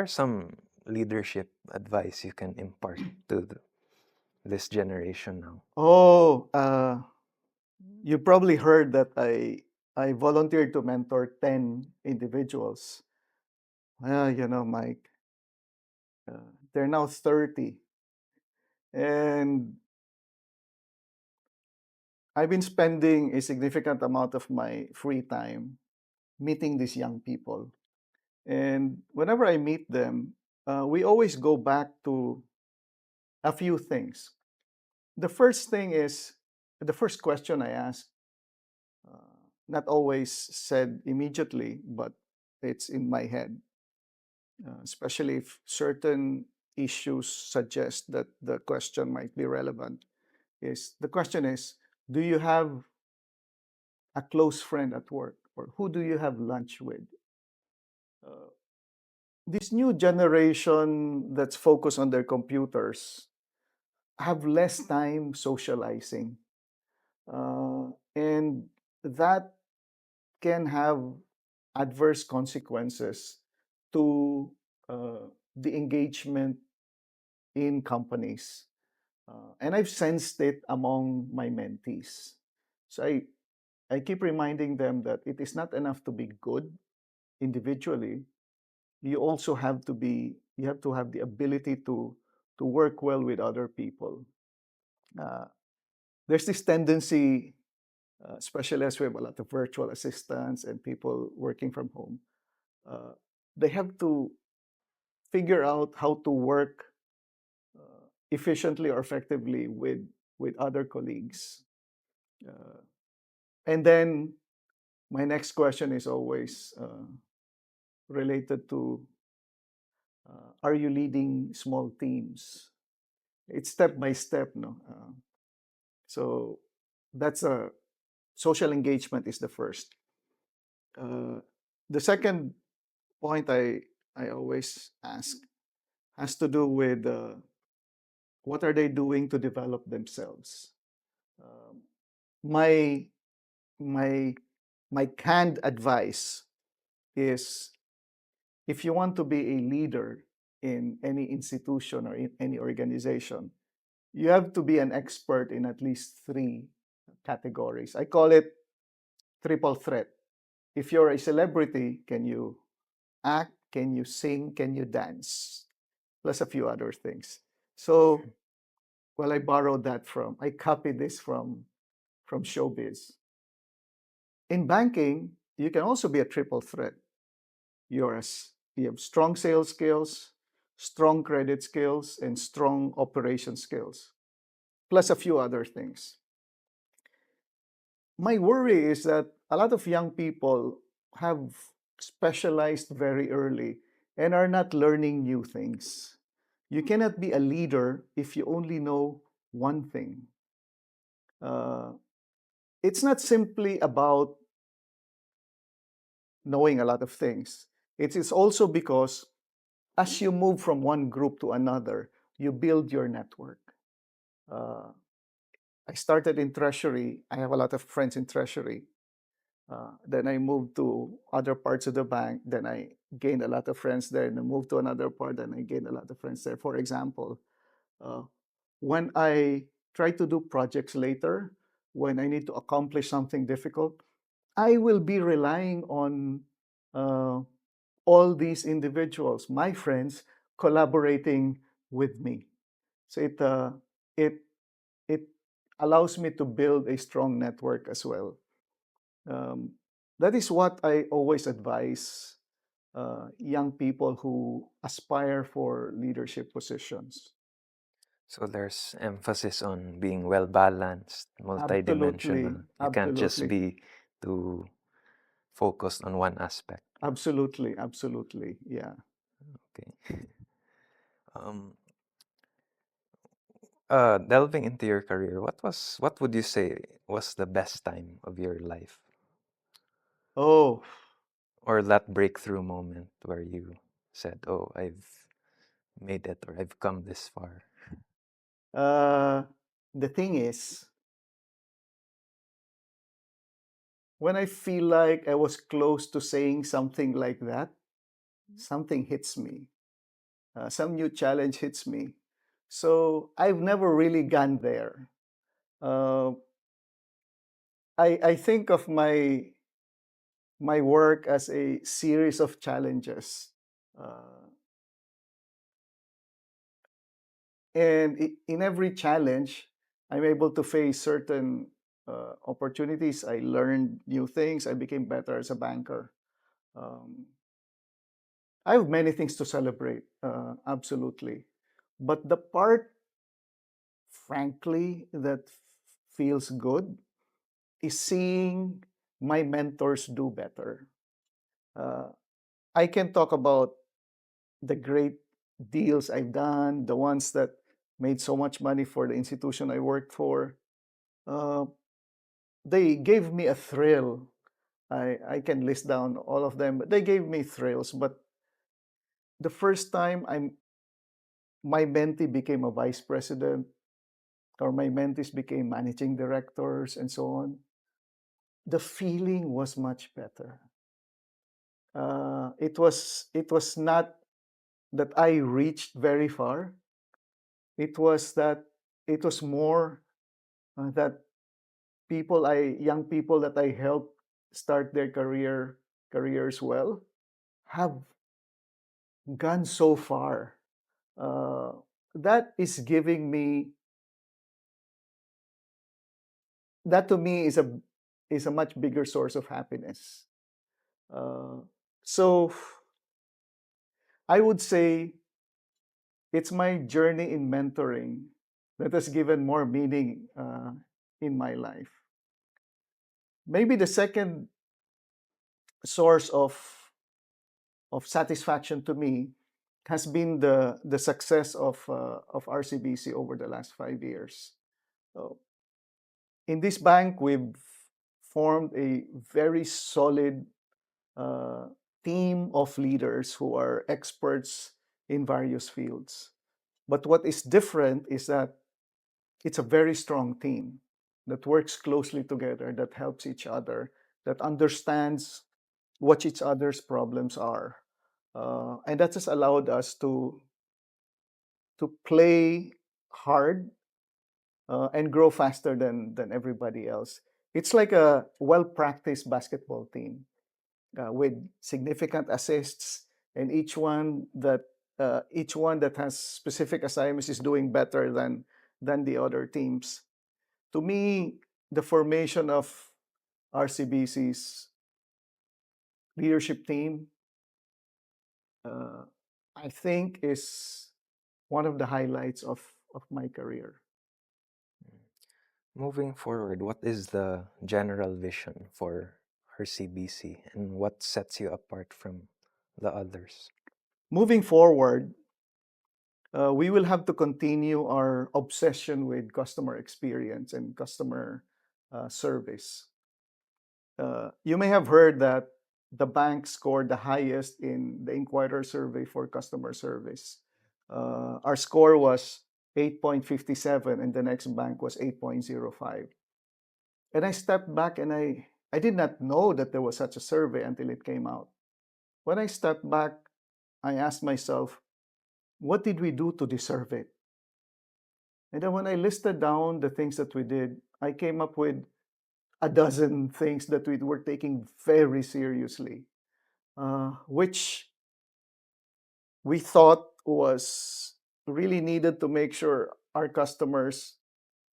are some leadership advice you can impart to this generation now? Oh, you probably heard that I volunteered to mentor 10 individuals. Mike, they're now 30. And I've been spending a significant amount of my free time meeting these young people. And whenever I meet them, we always go back to a few things. The first thing is the first question I ask, not always said immediately, but it's in my head, especially if certain issues suggest that the question might be relevant. Is the question is, do you have a close friend at work, or who do you have lunch with? Uh, this new generation that's focused on their computers have less time socializing, and that can have adverse consequences to the engagement in companies. And I've sensed it among my mentees. So I keep reminding them that it is not enough to be good individually. You have to have the ability to work well with other people. Uh, there's this tendency, especially as we have a lot of virtual assistants and people working from home, uh, they have to figure out how to work efficiently or effectively with other colleagues. Uh, and then my next question is always related to, are you leading small teams? It's step by step, no? So that's a social engagement is the first. Uh, the second point I always ask has to do with what are they doing to develop themselves. Um, my my my canned advice is, if you want to be a leader in any institution or in any organization, you have to be an expert in at least three categories. I call it triple threat. If you're a celebrity, can you act? Can you sing? Can you dance? Plus a few other things. So, well, I copied this from showbiz. In banking, you can also be a triple threat. You have strong sales skills, strong credit skills, and strong operation skills, plus a few other things. My worry is that a lot of young people have specialized very early and are not learning new things. You cannot be a leader if you only know one thing. Uh, it's not simply about knowing a lot of things. It is also because as you move from one group to another, you build your network. Uh, I started in treasury. I have a lot of friends in treasury. Then I moved to other parts of the bank. Then I gained a lot of friends there. And I moved to another part. And I gained a lot of friends there. For example, uh, when I try to do projects later, when I need to accomplish something difficult, I will be relying on uh, all these individuals, my friends, collaborating with me. So it it allows me to build a strong network as well. Um, that is what I always advise young people who aspire for leadership positions. So there's emphasis on being well balanced, Absolutely, multidimensional. You can't just absolutely, be too focused on one aspect. absolutely, absolutely. Yeah. Okay. Um, delving into your career, what would you say was the best time of your life, Oh, or that breakthrough moment where you said, "Oh, I've made it, or I've come this far." uh, the thing is, when I feel like I was close to saying something like that, something hits me. some new challenge hits me. So I've never really gone there. Uh, I think of my work as a series of challenges. Uh, and in every challenge, I'm able to face certain opportunities. I learned new things. I became better as a banker. Um, I have many things to celebrate, absolutely. But the part, frankly, that feels good is seeing my mentors do better. Uh, I can talk about the great deals I've done, the ones that made so much money for the institution I worked for. Uh, they gave me a thrill. I can list down all of them, but they gave me thrills. But the first time my mentee became a vice president, or my mentees became managing directors, and so on, the feeling was much better. It was not that I reached very far. It was that it was more that young people that I helped start their careers well, have gone so far. Uh, that is giving me that to me is a much bigger source of happiness. Uh, so I would say it's my journey in mentoring that has given more meaning in my life. Maybe the second source of satisfaction to me has been the success of RCBC over the last 5 years. So in this bank, we've formed a very solid uh, team of leaders who are experts in various fields. But what is different is that it's a very strong team that works closely together, that helps each other, that understands what each other's problems are. And that has allowed us to play hard and grow faster than everybody else. It's like a well practiced basketball team with significant assists, and each one that has specific assignments is doing better than the other teams. To me, the formation of RCBC's leadership team, uh, I think, is one of the highlights of my career. Moving forward, what is the general vision for RCBC and what sets you apart from the others? Moving forward, we will have to continue our obsession with customer experience and customer service. You may have heard that the bank scored the highest in the Inquirer survey for customer service. Our score was 8.57, and the next bank was 8.05. And I stepped back and I did not know that there was such a survey until it came out. When I stepped back, I asked myself, what did we do to deserve it? And then when I listed down the things that we did, I came up with a dozen things that we were taking very seriously, which we thought was really needed to make sure our customers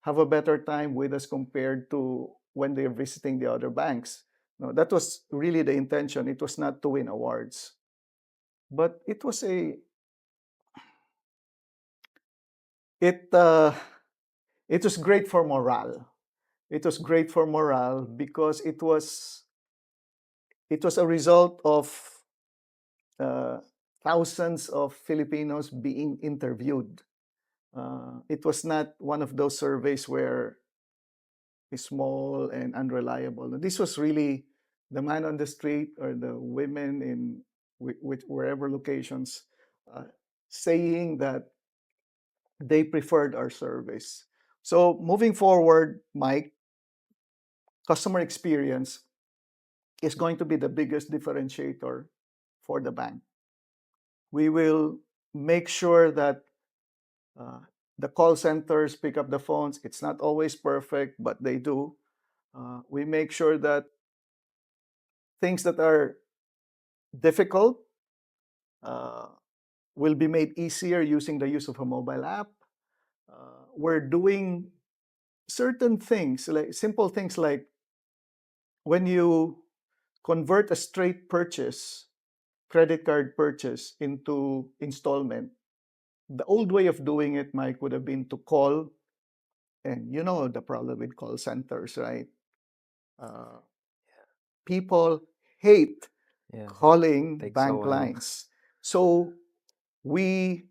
have a better time with us compared to when they're visiting the other banks. No, that was really the intention. It was not to win awards, but it it was great for morale. It was great for morale because it was a result of uh, thousands of Filipinos being interviewed. It was not one of those surveys where it's small and unreliable. This was really the man on the street or the women in wherever locations uh, saying that they preferred our service. So moving forward, Mike, customer experience is going to be the biggest differentiator for the bank. We will make sure that uh, the call centers pick up the phones. It's not always perfect, but they do. We make sure that things that are difficult uh, will be made easier using the use of a mobile app. We're doing certain things, like simple things like when you convert a straight purchase, credit card purchase, into installment. The old way of doing it, Mike, would have been to call, and you know the problem with call centers, right? Uh, People hate Yeah. calling Takes a bank while. lines. So we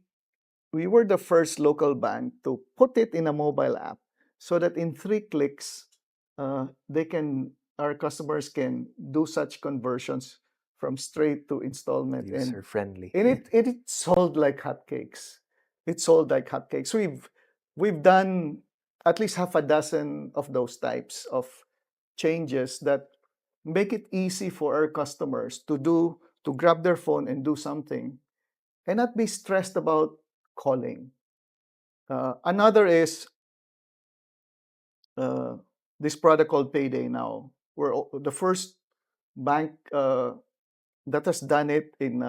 we were the first local bank to put it in a mobile app so that in 3 clicks, they can our customers can do such conversions from straight to installment, and User friendly. it sold like hotcakes. It sold like hotcakes. We've done at least half a dozen of those types of changes that make it easy for our customers to grab their phone and do something and not be stressed about calling. Another is uh, this product called Payday Now. We're the first bank that has done it in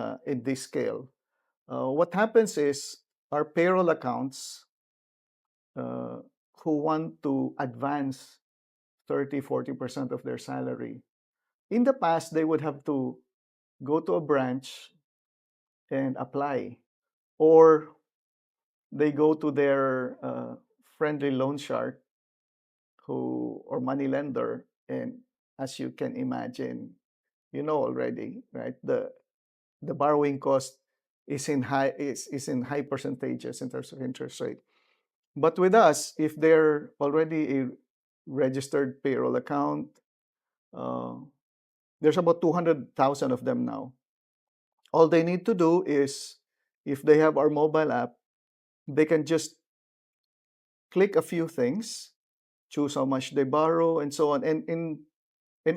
this scale. What happens is our payroll accounts uh, who want to advance 30-40% of their salary. In the past, they would have to go to a branch and apply, or they go to their friendly loan shark who or money lender, and as you can imagine, you know already, right? The borrowing cost is in high percentages in terms of interest rate. But with us, if they're already a registered payroll account, uh, there's about 200,000 of them now. All they need to do is, if they have our mobile app, they can just click a few things, choose how much they borrow, and so on. And in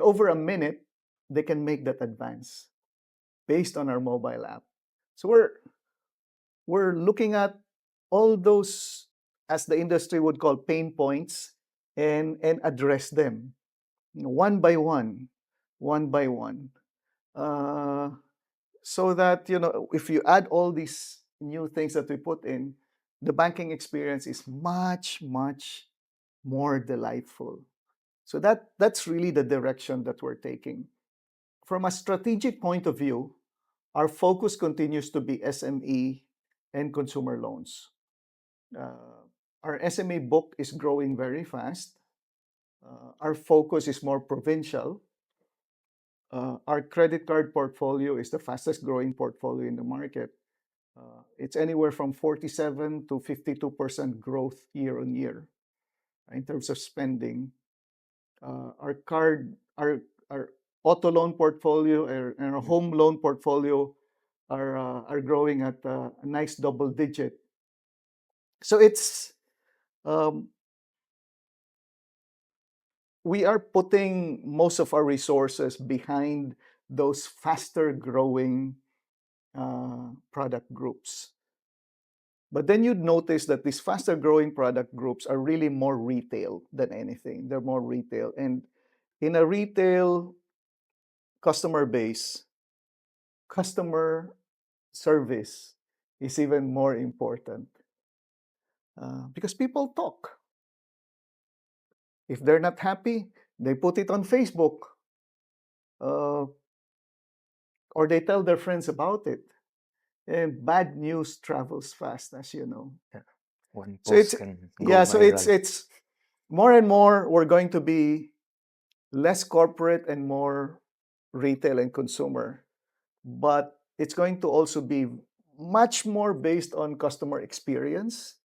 over a minute, they can make that advance based on our mobile app. So we're looking at all those, as the industry would call, pain points, and address them one by one, one by one. Uh, so that, if you add all these new things that we put in, the banking experience is much, much more delightful. So that's really the direction that we're taking. From a strategic point of view, our focus continues to be SME and consumer loans. Uh, our SME book is growing very fast. Our focus is more provincial. Our credit card portfolio is the fastest growing portfolio in the market. It's anywhere from 47 to 52% growth year on year in terms of spending. Our auto loan portfolio and our home loan portfolio are growing at a nice double digit. So it's um, we are putting most of our resources behind those faster growing product groups. But then you'd notice that these faster growing product groups are really more retail than anything. They're more retail. And in a retail customer base, customer service is even more important because people talk. If they're not happy, they put it on Facebook uh, or they tell their friends about it. And bad news travels fast, as you know. Yeah. One So it's post can go yeah, so viral. it's more and more we're going to be less corporate and more retail and consumer, but it's going to also be much more based on customer experience.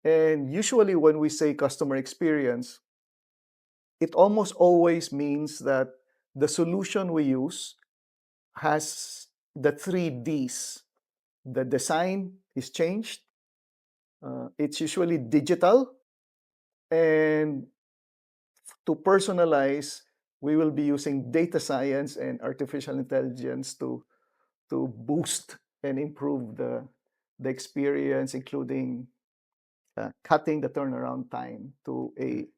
And usually, when we say customer experience, it almost always means that the solution we use has the 3 Ds. The design is changed, it's usually digital, and to personalize, we will be using data science and artificial intelligence to boost and improve the experience, including cutting the turnaround time to Mm. a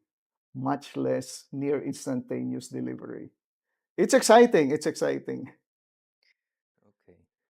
much less near instantaneous delivery. It's exciting. It's exciting.